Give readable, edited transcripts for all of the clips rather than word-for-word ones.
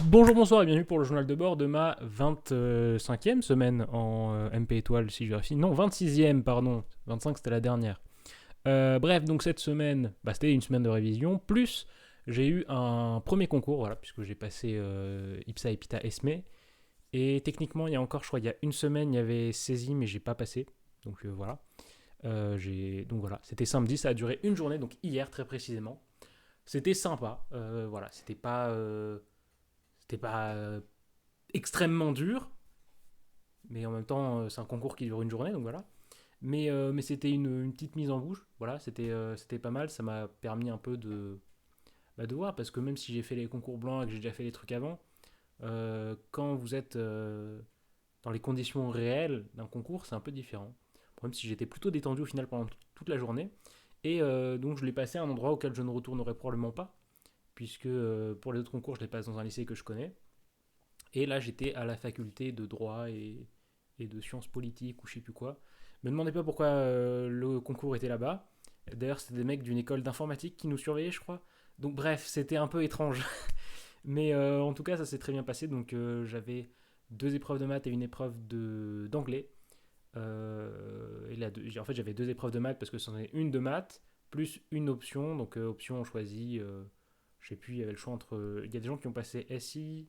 Bonjour, bonsoir et bienvenue pour le journal de bord de ma 25e semaine en MP étoile si je vérifie. Non, 26e, pardon. 25 c'était la dernière. Bref, donc cette semaine, c'était une semaine de révision, plus j'ai eu un premier concours, voilà, puisque j'ai passé IPSA, EPITA, ESME. Et techniquement, il y a encore, je crois, il y a une semaine, il y avait saisie, mais j'ai pas passé. Donc voilà. Donc voilà, c'était samedi, ça a duré une journée, donc hier très précisément. C'était sympa, voilà, c'était pas extrêmement dur, mais en même temps, c'est un concours qui dure une journée, donc voilà. Mais c'était une petite mise en bouche, voilà, c'était pas mal, ça m'a permis un peu de voir, parce que même si j'ai fait les concours blancs et que j'ai déjà fait les trucs avant, quand vous êtes dans les conditions réelles d'un concours, c'est un peu différent. Même si j'étais plutôt détendu au final pendant toute la journée. Et donc je l'ai passé à un endroit auquel je ne retournerai probablement pas, puisque pour les autres concours, je les passe dans un lycée que je connais. Et là, j'étais à la faculté de droit et de sciences politiques ou je sais plus quoi. Me demandez pas pourquoi le concours était là-bas. D'ailleurs, c'était des mecs d'une école d'informatique qui nous surveillaient, je crois. Donc bref, c'était un peu étrange. Mais en tout cas, ça s'est très bien passé. Donc j'avais deux épreuves de maths et une épreuve d'anglais. En fait, j'avais deux épreuves de maths parce que c'en est une de maths plus une option. Donc option, on choisit, je sais plus, il y avait le choix entre... Il y a des gens qui ont passé SI,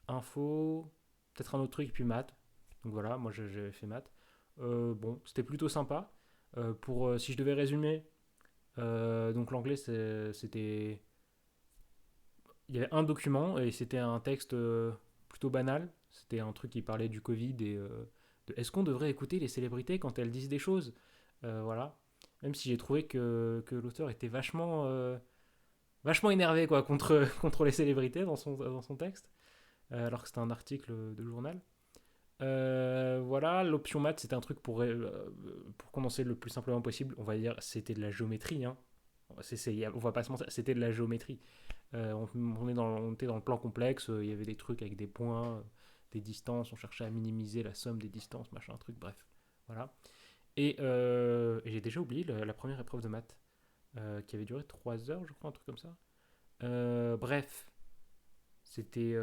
info, peut-être un autre truc, puis maths. Donc voilà, moi j'avais fait maths. Bon, c'était plutôt sympa. Si je devais résumer, donc l'anglais c'était... Il y avait un document et c'était un texte plutôt banal. C'était un truc qui parlait du Covid et de est-ce qu'on devrait écouter les célébrités quand elles disent des choses. Voilà. Même si j'ai trouvé que l'auteur était vachement énervé quoi, contre les célébrités dans son texte, alors que c'était un article de journal. Voilà, l'option maths, c'était un truc pour condenser le plus simplement possible. On va dire, c'était de la géométrie. Hein. On va pas se mentir, c'était de la géométrie. On était dans le plan complexe, il y avait des trucs avec des points, des distances, on cherchait à minimiser la somme des distances, machin, truc, bref. Voilà. Et j'ai déjà oublié la première épreuve de maths, qui avait duré 3 heures, je crois, un truc comme ça. Bref, c'était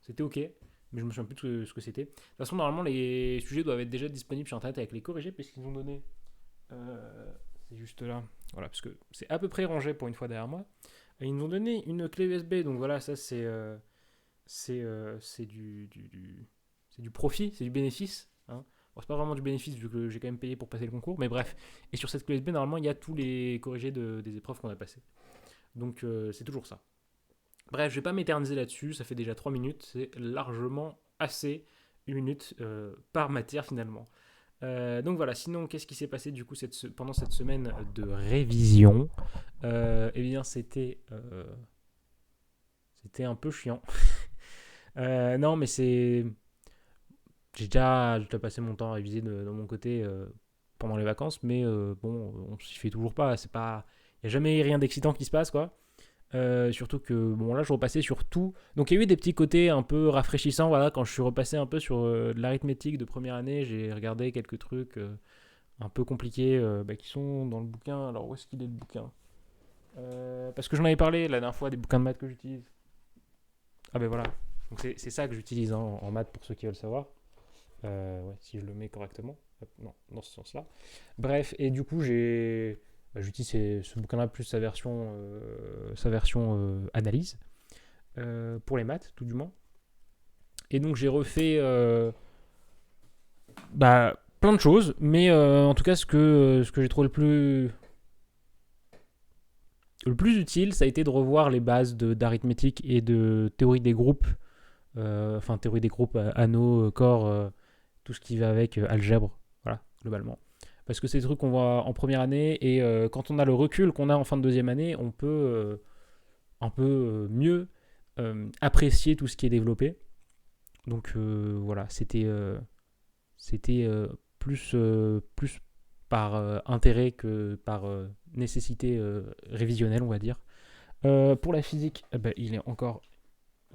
c'était ok, mais je me souviens plus de ce que c'était. De toute façon, normalement, les sujets doivent être déjà disponibles sur internet avec les corrigés, puisqu'ils ont donné. C'est juste là. Voilà, parce que c'est à peu près rangé pour une fois derrière moi. Et ils nous ont donné une clé USB, donc voilà, ça c'est du profit, c'est du bénéfice. Hein. Bon, c'est pas vraiment du bénéfice vu que j'ai quand même payé pour passer le concours, mais bref. Et sur cette clé USB, normalement, il y a tous les corrigés des épreuves qu'on a passées. Donc c'est toujours ça. Bref, je vais pas m'éterniser là-dessus, ça fait déjà 3 minutes, c'est largement assez, une minute par matière finalement. Donc voilà, sinon qu'est-ce qui s'est passé du coup pendant cette semaine de révision. Eh bien c'était un peu chiant. Non mais j'ai déjà passé mon temps à réviser de mon côté pendant les vacances, mais bon, on s'y fait toujours pas, il n'y a jamais rien d'excitant qui se passe quoi. Surtout que bon là je repassais sur tout, donc il y a eu des petits côtés un peu rafraîchissants, voilà, quand je suis repassé un peu sur de l'arithmétique de première année, j'ai regardé quelques trucs un peu compliqués qui sont dans le bouquin. Alors où est-ce qu'il est le bouquin? Parce que j'en avais parlé la dernière fois des bouquins de maths que j'utilise. Ah ben voilà, donc c'est ça que j'utilise hein, en maths pour ceux qui veulent savoir. Ouais, si je le mets correctement. Hop, non, dans ce sens-là. Bref, et du coup j'utilise ce bouquin-là plus sa version analyse pour les maths, tout du moins. Et donc j'ai refait plein de choses, mais en tout cas ce que j'ai trouvé le plus utile, ça a été de revoir les bases d'arithmétique et de théorie des groupes, enfin théorie des groupes, anneaux, corps, tout ce qui va avec algèbre, voilà, globalement. Parce que c'est des trucs qu'on voit en première année, et quand on a le recul qu'on a en fin de deuxième année, on peut un peu mieux apprécier tout ce qui est développé. Donc voilà, c'était plus par intérêt que par nécessité révisionnelle, on va dire. Pour la physique, il est encore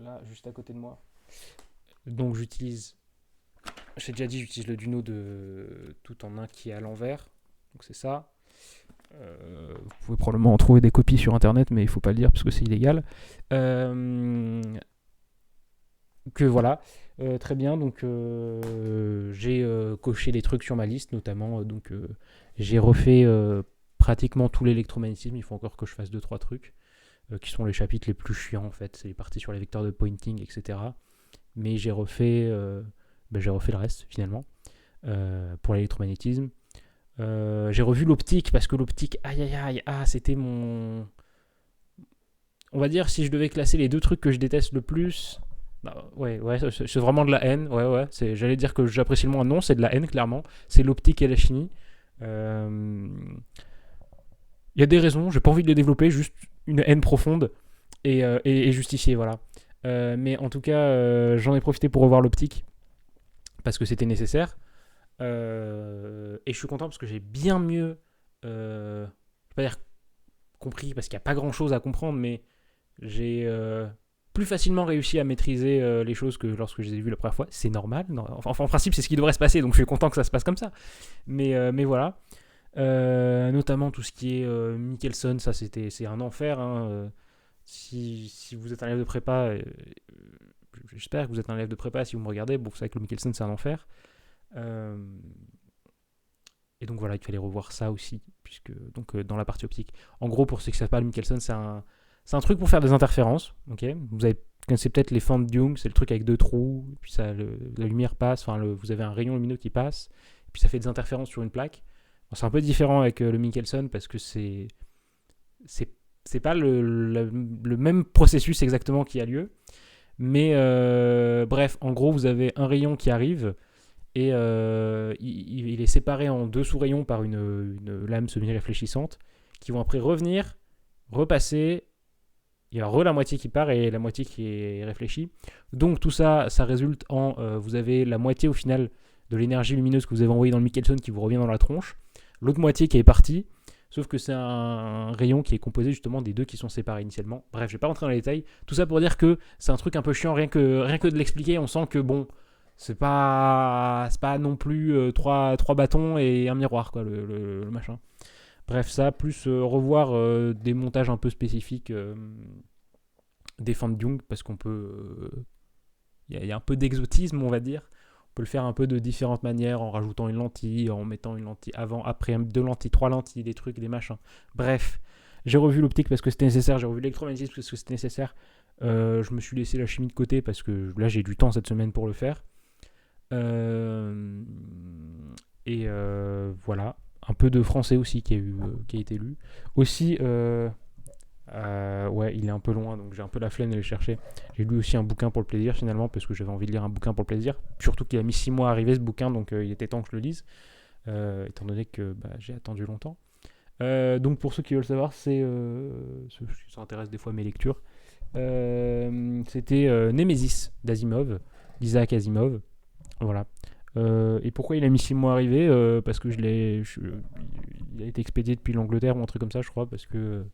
là, juste à côté de moi. Donc j'ai déjà dit, j'utilise le Duno de tout en un qui est à l'envers. Donc c'est ça. Vous pouvez probablement en trouver des copies sur internet, mais il ne faut pas le dire parce que c'est illégal. Donc voilà, très bien. Donc j'ai coché les trucs sur ma liste, notamment j'ai refait pratiquement tout l'électromagnétisme. Il faut encore que je fasse deux trois trucs qui sont les chapitres les plus chiants en fait. C'est les parties sur les vecteurs de pointing, etc. Mais j'ai refait le reste finalement pour l'électromagnétisme. J'ai revu l'optique parce que l'optique, aïe aïe aïe, c'était mon. On va dire si je devais classer les deux trucs que je déteste le plus. Bah, ouais, c'est vraiment de la haine. Ouais, j'allais dire que j'apprécie le moins. Non, c'est de la haine, clairement. C'est l'optique et la chimie. Il y a des raisons, j'ai pas envie de les développer, juste une haine profonde et justifiée, voilà. Mais en tout cas, j'en ai profité pour revoir l'optique parce que c'était nécessaire. Et je suis content parce que j'ai bien mieux, je vais pas dire compris parce qu'il n'y a pas grand chose à comprendre, mais j'ai plus facilement réussi à maîtriser les choses que lorsque je les ai vues la première fois. C'est normal, non, en principe, c'est ce qui devrait se passer, donc je suis content que ça se passe comme ça. Mais voilà. Notamment tout ce qui est Michelson, ça c'est un enfer. Hein. Si vous êtes un élève de prépa, j'espère que vous êtes un élève de prépa si vous me regardez. Bon, vous savez que le Michelson c'est un enfer. Et donc voilà, il fallait revoir ça aussi, puisque dans la partie optique. En gros, pour ceux qui ne savent pas, le Michelson c'est un truc pour faire des interférences. Okay, vous connaissez peut-être les fentes Young, c'est le truc avec deux trous, puis la lumière passe, vous avez un rayon lumineux qui passe, et puis ça fait des interférences sur une plaque. Bon, c'est un peu différent avec le Michelson parce que c'est pas le même processus exactement qui a lieu. Mais bref, en gros, vous avez un rayon qui arrive et il est séparé en deux sous-rayons par une lame semi-réfléchissante qui vont après revenir, repasser. Il y a la moitié qui part et la moitié qui est réfléchie. Donc tout ça, ça résulte en... vous avez la moitié au final de l'énergie lumineuse que vous avez envoyée dans le Michelson qui vous revient dans la tronche. L'autre moitié qui est partie, sauf que c'est un rayon qui est composé justement des deux qui sont séparés initialement. Bref, je vais pas rentrer dans les détails. Tout ça pour dire que c'est un truc un peu chiant, rien que de l'expliquer, on sent que bon, c'est pas non plus trois bâtons et un miroir, quoi, le machin. Bref, ça, plus revoir des montages un peu spécifiques des fentes Young, parce qu'on peut... Il y a un peu d'exotisme, on va dire. On peut le faire un peu de différentes manières, en rajoutant une lentille, en mettant une lentille avant, après, deux lentilles, trois lentilles, des trucs, des machins. Bref, j'ai revu l'optique parce que c'était nécessaire, j'ai revu l'électromagnétisme parce que c'était nécessaire. Je me suis laissé la chimie de côté parce que là, j'ai du temps cette semaine pour le faire. Et voilà. Un peu de français aussi qui a été lu. Aussi, ouais, il est un peu loin, donc j'ai un peu la flemme d'aller le chercher. J'ai lu aussi un bouquin pour le plaisir finalement, parce que j'avais envie de lire un bouquin pour le plaisir. Surtout qu'il a mis 6 mois à arriver ce bouquin, donc il était temps que je le lise, étant donné que j'ai attendu longtemps. Donc pour ceux qui veulent savoir, ceux qui s'intéressent des fois à mes lectures, c'était Némésis d'Asimov, d'Isaac Asimov. Voilà. Et pourquoi il a mis 6 mois à arriver parce que il a été expédié depuis l'Angleterre ou un truc comme ça, je crois, parce que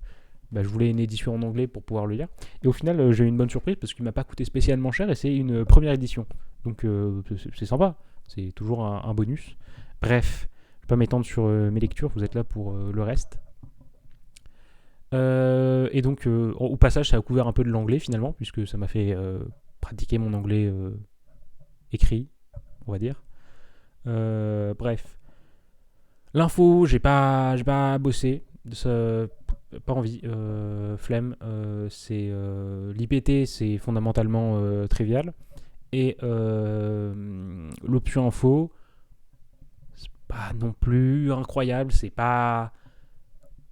je voulais une édition en anglais pour pouvoir le lire. Et au final, j'ai eu une bonne surprise parce qu'il m'a pas coûté spécialement cher et c'est une première édition. Donc c'est sympa, c'est toujours un bonus. Bref, je ne vais pas m'étendre sur mes lectures, vous êtes là pour le reste. Et donc, au passage, ça a couvert un peu de l'anglais finalement, puisque ça m'a fait pratiquer mon anglais écrit, on va dire. Bref. L'info, j'ai pas bossé. Pas envie. Flemme. L'IPT, c'est fondamentalement trivial. Et l'option info, c'est pas non plus incroyable. C'est pas...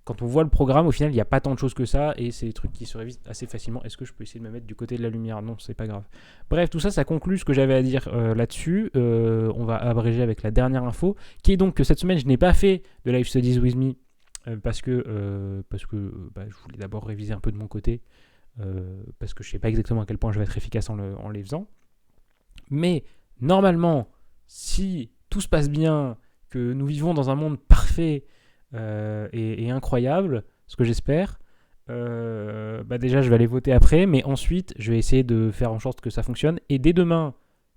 Quand on voit le programme, au final, il n'y a pas tant de choses que ça, et c'est des trucs qui se révisent assez facilement. Est-ce que je peux essayer de me mettre du côté de la lumière ? Non, c'est pas grave. Bref, tout ça, ça conclut ce que j'avais à dire là-dessus. On va abréger avec la dernière info, qui est donc que cette semaine, je n'ai pas fait de Life Studies with Me, parce que je voulais d'abord réviser un peu de mon côté, parce que je ne sais pas exactement à quel point je vais être efficace en les faisant. Mais, normalement, si tout se passe bien, que nous vivons dans un monde parfait, et incroyable, ce que j'espère. Déjà, je vais aller voter après, mais ensuite, je vais essayer de faire en sorte que ça fonctionne. Et dès demain,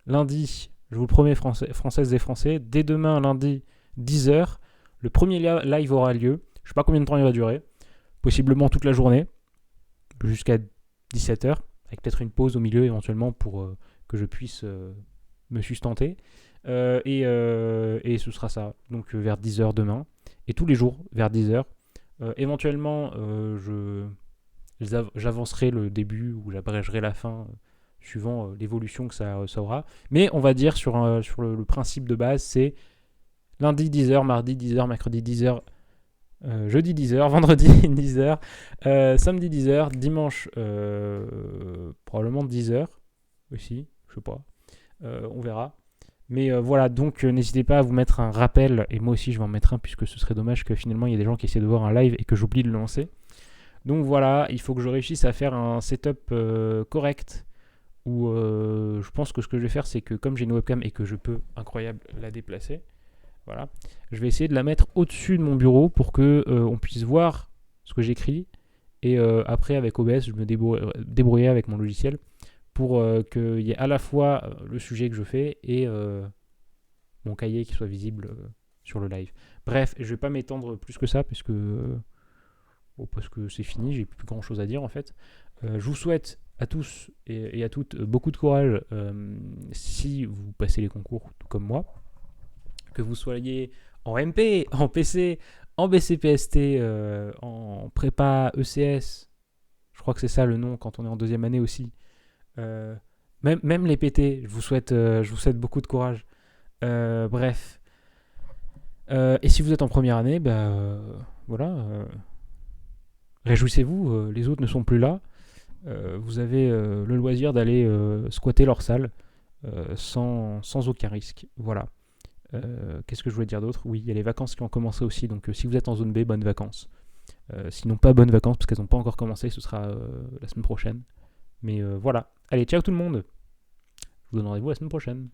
lundi, je vous le promets, Françaises et Français, dès demain, lundi, 10h, le premier live aura lieu. Je ne sais pas combien de temps il va durer. Possiblement toute la journée, jusqu'à 17h, avec peut-être une pause au milieu éventuellement pour que je puisse me sustenter. Et ce sera ça, donc vers 10h demain. Et tous les jours, vers 10h. Éventuellement, j'avancerai le début ou j'abrégerai la fin, suivant l'évolution que ça aura. Mais on va dire sur le principe de base, c'est lundi 10h, mardi 10h, mercredi 10h, jeudi 10h, vendredi 10h, samedi 10h, dimanche probablement 10h aussi, je sais pas, on verra. Mais voilà, donc n'hésitez pas à vous mettre un rappel, et moi aussi je vais en mettre un, puisque ce serait dommage que finalement il y ait des gens qui essaient de voir un live et que j'oublie de le lancer. Donc voilà, il faut que je réussisse à faire un setup correct, où je pense que ce que je vais faire, c'est que comme j'ai une webcam et que je peux, incroyable, la déplacer, voilà, je vais essayer de la mettre au-dessus de mon bureau pour que on puisse voir ce que j'écris, et après avec OBS, je me débrouiller avec mon logiciel pour qu'il y ait à la fois le sujet que je fais et mon cahier qui soit visible sur le live. Bref, je vais pas m'étendre plus que ça parce que c'est fini, j'ai plus grand chose à dire en fait. Je vous souhaite à tous et à toutes beaucoup de courage si vous passez les concours tout comme moi, que vous soyez en MP, en PC, en BCPST, en prépa ECS, je crois que c'est ça le nom quand on est en deuxième année aussi. Même les PT, je vous souhaite beaucoup de courage. Bref. Et si vous êtes en première année, voilà. Réjouissez-vous, les autres ne sont plus là. Vous avez le loisir d'aller squatter leur salle sans aucun risque. Voilà. Qu'est-ce que je voulais dire d'autre? Oui, il y a les vacances qui ont commencé aussi, donc si vous êtes en zone B, bonnes vacances. Sinon, pas bonnes vacances parce qu'elles n'ont pas encore commencé, ce sera la semaine prochaine. Mais voilà. Allez, ciao tout le monde. Je vous donne rendez-vous la semaine prochaine.